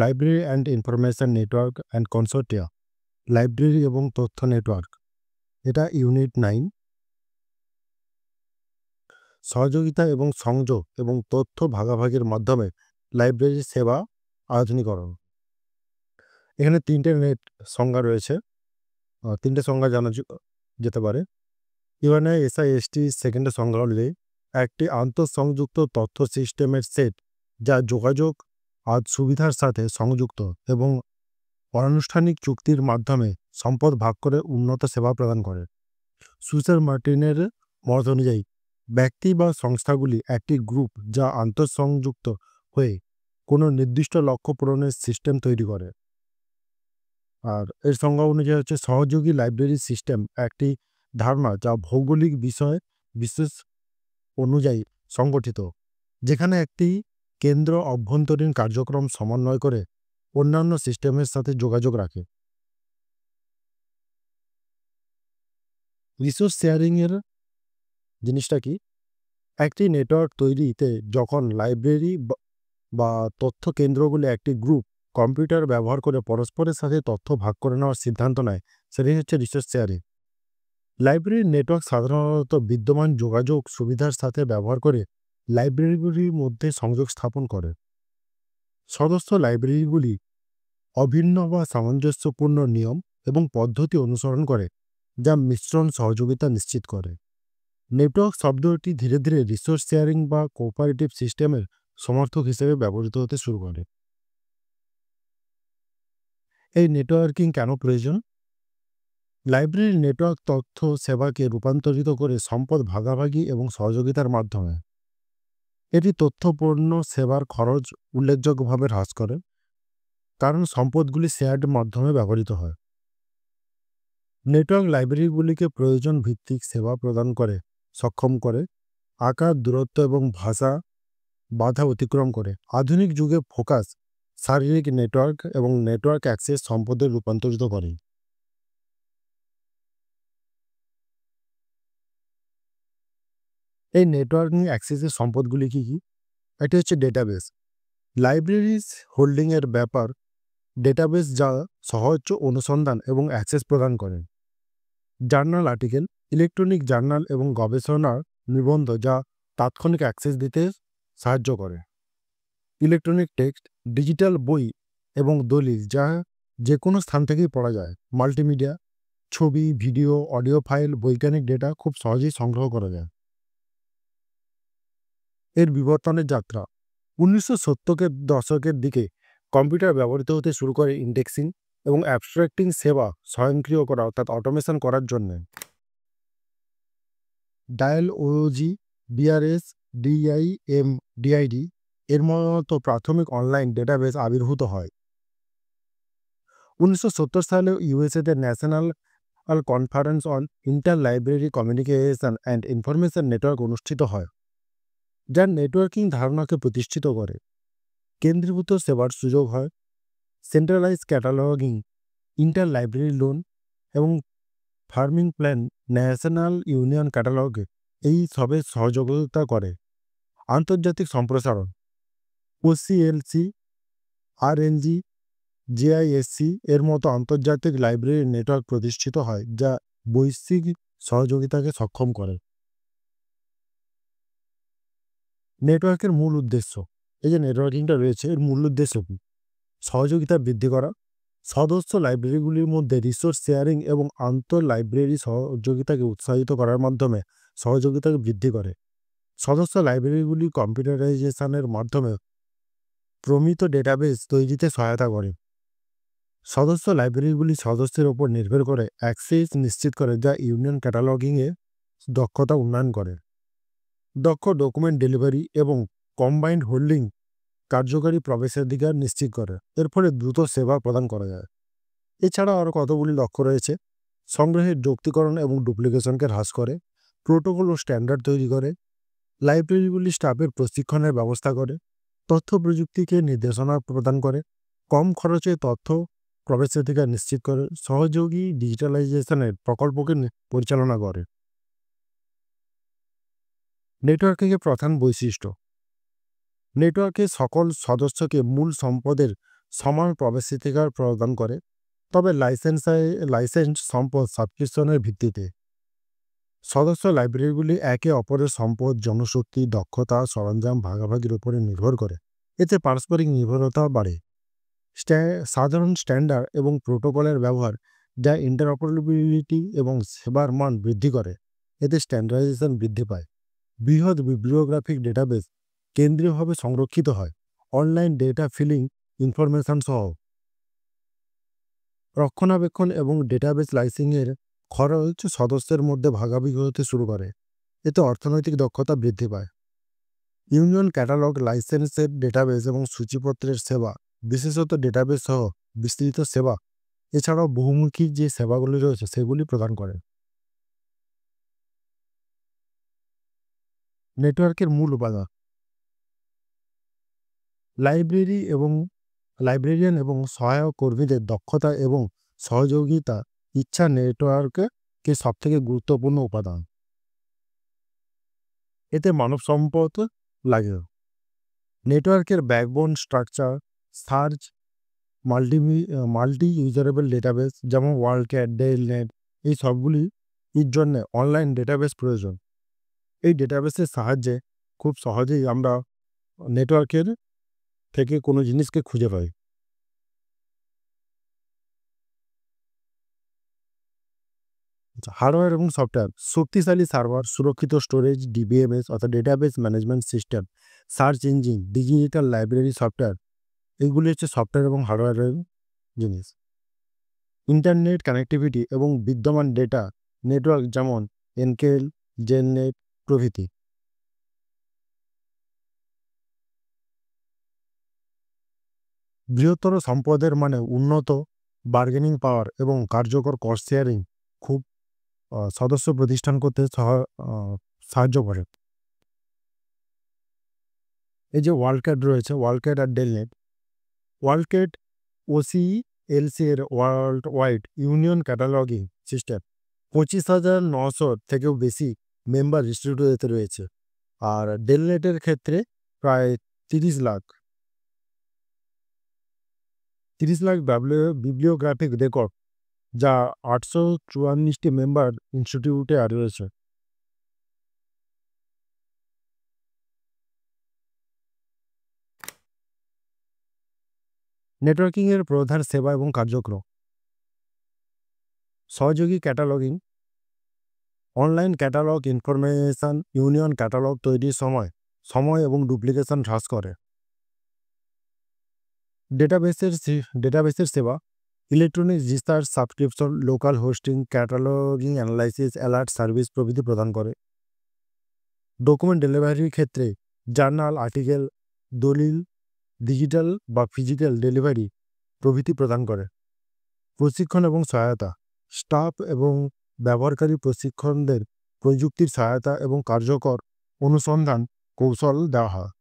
Library and information network and consortia, library এবং তথ্য network, এটা ইউনিট 9। সহযোগিতা এবং সংযোগ এবং তথ্য ভাগাভাগির মাধ্যমে লাইব্রেরি সেবা আধুনিকরণ। এখানে তিনটে সংজ্ঞা রয়েছে, তিনটে সংজ্ঞা জানা যেতে পারে। ইউএনআইএসআইএসটি সেকেন্ডের সংজ্ঞা হলে একটি আন্তঃসংযুক্ত তথ্য সিস্টেমের সেট যা যোগাযোগ আর সুবিধার সাথে সংযুক্ত এবং অনানুষ্ঠানিক চুক্তির মাধ্যমে সম্পদ ভাগ করে উন্নত সেবা প্রদান করে। সুসার মার্টিনের মত অনুযায়ী ব্যক্তি বা সংস্থাগুলি একটি গ্রুপ যা আন্তঃসংযুক্ত হয়ে কোনো নির্দিষ্ট লক্ষ্য পূরণের সিস্টেম তৈরি করে। আর এর সংজ্ঞা অনুযায়ী হচ্ছে সহযোগী লাইব্রেরি সিস্টেম একটি ধারণা যা ভৌগোলিক বিষয় বিশেষ অনুযায়ী সংগঠিত, যেখানে একটি কেন্দ্র অভ্যন্তরীণ কার্যক্রম সমন্বয় করে অন্যান্য সিস্টেমের সাথে যোগাযোগ রাখে। রিসোর্স শেয়ারিংয়ের জিনিসটা কি? একটি নেটওয়ার্ক তৈরিতে যখন লাইব্রেরি বা তথ্য কেন্দ্রগুলি একটি গ্রুপ কম্পিউটার ব্যবহার করে পরস্পরের সাথে তথ্য ভাগ করে নেওয়ার সিদ্ধান্ত নেয়, সেটাই হচ্ছে রিসোর্স শেয়ারিং। লাইব্রেরির নেটওয়ার্ক সাধারণত বিদ্যমান যোগাযোগ সুবিধার সাথে ব্যবহার করে লাইব্রেরিগুলির মধ্যে সংযোগ স্থাপন করে। সদস্য লাইব্রেরিগুলি অভিন্ন বা সামঞ্জস্যপূর্ণ নিয়ম এবং পদ্ধতি অনুসরণ করে, যা মিশ্রণ সহযোগিতা নিশ্চিত করে। নেটওয়ার্ক শব্দটি ধীরে ধীরে রিসোর্স শেয়ারিং বা কোঅপারেটিভ সিস্টেমের সমর্থক হিসেবে ব্যবহৃত হতে শুরু করে। এই নেটওয়ার্কিং কেন প্রয়োজন? লাইব্রেরির নেটওয়ার্ক তথ্য সেবাকে রূপান্তরিত করে সম্পদ ভাগাভাগি এবং সহযোগিতার মাধ্যমে। এটি তথ্যপূর্ণ সেবার খরচ উল্লেখযোগ্যভাবে হ্রাস করে, কারণ সম্পদগুলি শেয়ার্ড মাধ্যমে ব্যবহৃত হয়। নেটওয়ার্ক লাইব্রেরিগুলিকে প্রয়োজন ভিত্তিক সেবা প্রদান করে সক্ষম করে, আকার, দূরত্ব এবং ভাষা বাধা অতিক্রম করে। আধুনিক যুগে ফোকাস শারীরিক নেটওয়ার্ক এবং নেটওয়ার্ক অ্যাক্সেস সম্পদে রূপান্তরিত করে। এই নেটওয়ার্কিং অ্যাক্সেসের সম্পদগুলি কি কি? এটি হচ্ছে ডেটাবেস। লাইব্রেরিজ হোল্ডিংয়ের ব্যাপার ডেটাবেস যা সহজ অনুসন্ধান এবং অ্যাক্সেস প্রদান করে। জার্নাল আর্টিকেল, ইলেকট্রনিক জার্নাল এবং গবেষণার নিবন্ধ যা তাৎক্ষণিক অ্যাক্সেস দিতে সাহায্য করে। ইলেকট্রনিক টেক্সট, ডিজিটাল বই এবং দলিল যা যে কোনো স্থান থেকেই পড়া যায়। মাল্টিমিডিয়া, ছবি, ভিডিও, অডিও ফাইল, বৈজ্ঞানিক ডেটা খুব সহজেই সংগ্রহ করা যায়। এর বিবর্তনের যাত্রা 1970 দশকের দিকে কম্পিউটার ব্যবহৃত হতে শুরু করে ইন্ডেক্সিং এবং অ্যাবস্ট্রাক্টিং সেবা স্বয়ংক্রিয় করা অর্থাৎ অটোমেশন করার জন্য। Dialog, BRS, DIM, DID এর মতো প্রাথমিক অনলাইন ডেটাবেস আবির্ভূত হয়। 1970 সালে ইউএসএতে national conference on inter library communication and information network অনুষ্ঠিত হয়, যা নেটওয়ার্কিং ধারণাকে প্রতিষ্ঠিত করে। কেন্দ্রীভূত সেবার সুযোগ হয়, centralise cataloguing, inter library loan এবং ফার্মিং প্ল্যান ন্যাশনাল ইউনিয়ন ক্যাটালগে এই সবে সহযোগিতা করে। আন্তর্জাতিক সম্প্রসারণ ওসিএলসি, আরএনজি, জেআইএসসি এর মতো আন্তর্জাতিক লাইব্রেরি নেটওয়ার্ক প্রতিষ্ঠিত হয়, যা বৈশ্বিক সহযোগিতাকে সক্ষম করে। নেটওয়ার্কের মূল উদ্দেশ্য, এই যে নেটওয়ার্কিংটা রয়েছে এর মূল উদ্দেশ্য কী? সহযোগিতা বৃদ্ধি করা, সদস্য লাইব্রেরিগুলির মধ্যে রিসোর্স শেয়ারিং এবং আন্তঃ লাইব্রেরি সহযোগিতাকে উৎসাহিত করার মাধ্যমে সহযোগিতাকে বৃদ্ধি করে। সদস্য লাইব্রেরিগুলি কম্পিউটারাইজেশনের মাধ্যমে প্রমিত ডেটাবেস তৈরিতে সহায়তা করে। সদস্য লাইব্রেরিগুলি সদস্যের ওপর নির্ভর করে অ্যাক্সেস নিশ্চিত করে, যা ইউনিয়ন ক্যাটালগিংয়ে দক্ষতা উন্নয়ন করে। দক্ষ ডকুমেন্ট ডেলিভারি এবং কম্বাইন্ড হোল্ডিং কার্যকারী প্রবেশাধিকার নিশ্চিত করে। এর ফলে দ্রুত সেবা প্রদান করা যায়। এছাড়াও আরও কতগুলি লক্ষ্য রয়েছে। সংগ্রহের যৌক্তিকরণ এবং ডুপ্লিকেশনকে হ্রাস করে, প্রোটোকল ও স্ট্যান্ডার্ড তৈরি করে, লাইব্রেরিগুলি স্টাফের প্রশিক্ষণের ব্যবস্থা করে, তথ্য প্রযুক্তিকে নির্দেশনা প্রদান করে, কম খরচে তথ্য প্রবেশাধিকার নিশ্চিত করে, সহযোগী ডিজিটালাইজেশনের প্রকল্পকে পরিচালনা করে। নেটওয়ার্কিংয়ের প্রধান বৈশিষ্ট্য। নেটওয়ার্কে সকল সদস্যকে মূল সম্পদের সমান প্রবেশাধিকার প্রদান করে, তবে লাইসেন্স সম্পদ সাবস্ক্রিপশনের ভিত্তিতে। সদস্য লাইব্রেরিগুলি একে অপরের সম্পদ, জনশক্তি, দক্ষতা, সরঞ্জাম ভাগাভাগির উপরে নির্ভর করে। এতে পারস্পরিক নির্ভরতা বাড়ে। সাধারণ স্ট্যান্ডার্ড এবং প্রোটোকলের ব্যবহার, যা ইন্টারঅপারেবিলিটি এবং সেবার মান বৃদ্ধি করে। এতে স্ট্যান্ডার্ডাইজেশন বৃদ্ধি পায়। বৃহৎ বিব্লিওগ্রাফিক ডেটাবেস কেন্দ্রীয়ভাবে সংরক্ষিত হয়। অনলাইন ডেটা ফিলিং ইনফরমেশন সহ রক্ষণাবেক্ষণ এবং ডেটাবেস লাইসেন্সিংয়ের খরচ সদস্যের মধ্যে ভাগাভাগি হতে শুরু করে। এতে অর্থনৈতিক দক্ষতা বৃদ্ধি পায়। ইউনিয়ন ক্যাটালগ লাইসেন্সের ডেটাবেস এবং সূচিপত্রের সেবা, বিশেষত ডেটাবেস সহ বিস্তৃত সেবা, এছাড়াও বহুমুখী যে সেবাগুলি রয়েছে সেগুলি প্রদান করে। নেটওয়ার্কের মূল উপাদান। লাইব্রেরিয়ান এবং সহায়ক কর্মীদের দক্ষতা এবং সহযোগিতা ইচ্ছা নেটওয়ার্কে সবথেকে গুরুত্বপূর্ণ উপাদান। এতে মানব সম্পদ লাগে। নেটওয়ার্কের backbone structure, search, multi userable database যেমন ওয়ার্ল্ডক্যাট, টেলনেট, এই সবগুলির জন্য অনলাইন ডেটাবেস প্রয়োজন। এই ডেটাবেসের সাহায্যে খুব সহজেই আমরা নেটওয়ার্কের থেকে কোনো জিনিসকে খুঁজে পাই। হার্ডওয়্যার এবং সফটওয়্যার। শক্তিশালী সার্ভার, সুরক্ষিত স্টোরেজ, ডিবিএমএস অর্থাৎ database management system, search engine, digital library software, এগুলি হচ্ছে সফটওয়্যার এবং হার্ডওয়্যারের জিনিস। ইন্টারনেট কানেক্টিভিটি এবং বিদ্যমান ডেটা নেটওয়ার্ক যেমন এনকেল, জেননেট প্রভৃতি। বৃহত্তর সম্পদের মানে উন্নত বার্গেনিং পাওয়ার এবং কার্যকর কস্ট শেয়ারিং খুব সদস্য প্রতিষ্ঠান করতে সাহায্য করে। এই যে ওয়ার্ল্ডক্যাট রয়েছে, ওয়ার্ল্ডক্যাট আর টেলনেট। ওয়ার্ল্ডক্যাট OCLC এর world wide union cataloguing system 25,900 থেকেও বেশি মেম্বার রেজিস্ট্রিতে রয়েছে। আর টেলনেটের ক্ষেত্রে প্রায় 30 লাখ বিব্লিওগ্রাফিক রেকর্ড, যা 844টি মেম্বার ইনস্টিটিউটে রয়েছে। নেটওয়ার্কিংয়ের প্রধান সেবা এবং কার্যক্রম। সহযোগী cataloguing, online catalogue information union catalogue তৈরির সময় এবং ডুপ্লিকেশন হ্রাস করে। ডেটাবেসের সেবা, electronic research subscription, local hosting, cataloguing analysis, alert service প্রভৃতি প্রদান করে। ডকুমেন্ট ডেলিভারির ক্ষেত্রে জার্নাল, আর্টিকেল, দলিল, ডিজিটাল বা ফিজিক্যাল ডেলিভারি প্রভৃতি প্রদান করে। প্রশিক্ষণ এবং সহায়তা, স্টাফ এবং ব্যবহারকারী প্রশিক্ষণদের প্রযুক্তির সহায়তা এবং কার্যকর অনুসন্ধান কৌশল দেওয়া হয়।